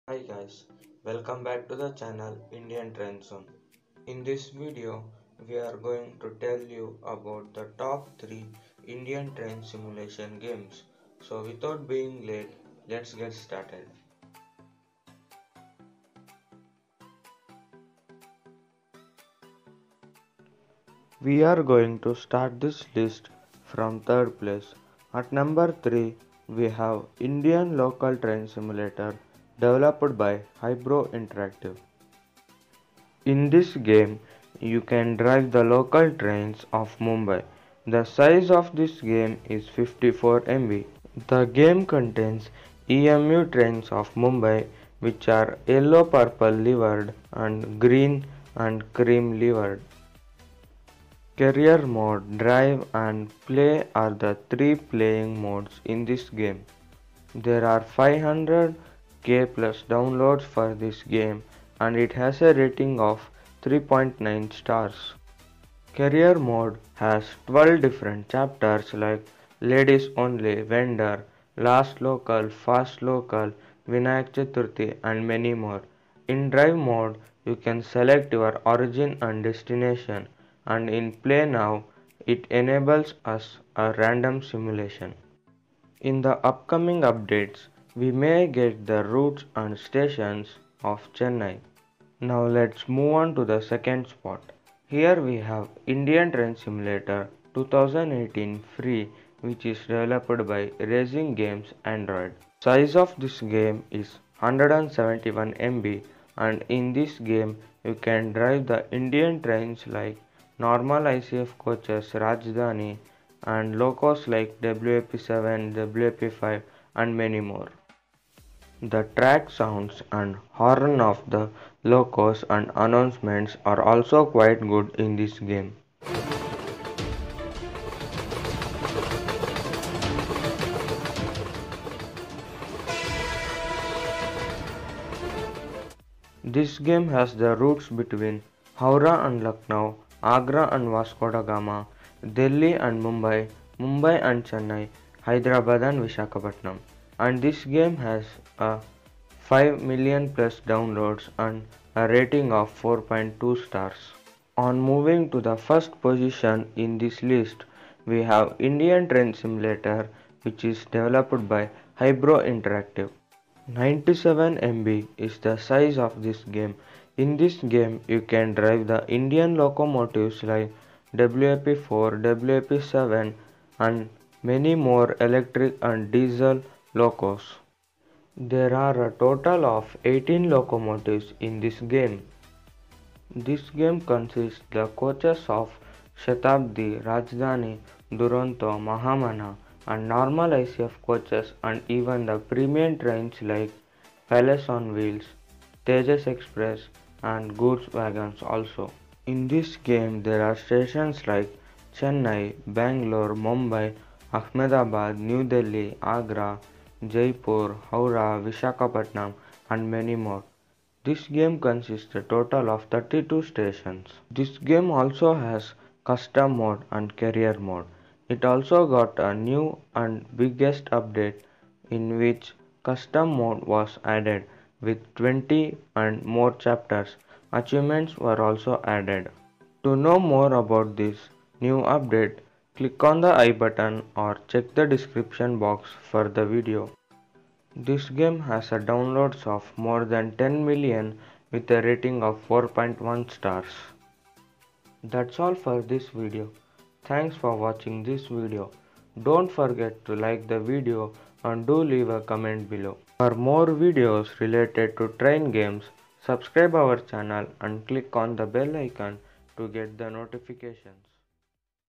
Hi guys, welcome back to the channel Indian Trend Zone. In this video, we are going to tell you about the top 3 Indian train simulation games. So without being late, let's get started. We are going to start this list from third place. At number 3, we have Indian Local Train Simulator developed by Hybro Interactive. In this game, you can drive the local trains of Mumbai. The size of this game is 54 MB. The game contains EMU trains of Mumbai which are yellow purple livered and green and cream livered. Career mode, drive and play are the 3 playing modes in this game. There are 500k plus downloads for this game and it has a rating of 3.9 stars. Career mode has 12 different chapters like Ladies Only, Vendor, Last Local, Fast Local, Vinayak Chaturthi and many more. In drive mode, you can select your origin and destination, and in play now, it enables us a random simulation. In the upcoming updates, we may get the routes and stations of Chennai. Now let's move on to the second spot. Here we have Indian Train Simulator 2018 free, which is developed by Racing Games Android. Size of this game is 171 MB and in this game you can drive the Indian trains like normal ICF coaches Rajdhani and locos like WAP7, WAP5 and many more. The track sounds and horn of the locos and announcements are also quite good in this game. This game has the routes between Howrah and Lucknow, Agra and Vasco da Gama, Delhi and Mumbai, Mumbai and Chennai, Hyderabad and Visakhapatnam. And this game has a 5 million plus downloads and a rating of 4.2 stars. On moving to the first position in this list, we have Indian Train Simulator, which is developed by Hybro Interactive. 97 MB is the size of this game. In this game, you can drive the Indian locomotives like WAP4, WAP7 and many more electric and diesel locos. There are a total of 18 locomotives in this game. This game consists the coaches of Shatabdi, Rajdhani, Duronto, Mahamana and normal ICF coaches and even the premium trains like Palace on Wheels, Tejas Express and goods wagons also. In this game there are stations like Chennai, Bangalore, Mumbai, Ahmedabad, New Delhi, Agra, Jaipur, Howrah, Visakhapatnam and many more. This game consists a total of 32 stations. This game also has custom mode and career mode. It also got a new and biggest update in which custom mode was added with 20 and more chapters. Achievements were also added. To know more about this new update, click on the I button or check the description box for the video. This game has a downloads of more than 10 million with a rating of 4.1 stars. That's all for this video. Thanks for watching this video. Don't forget to like the video and do leave a comment below. For more videos related to train games, subscribe our channel and click on the bell icon to get the notifications.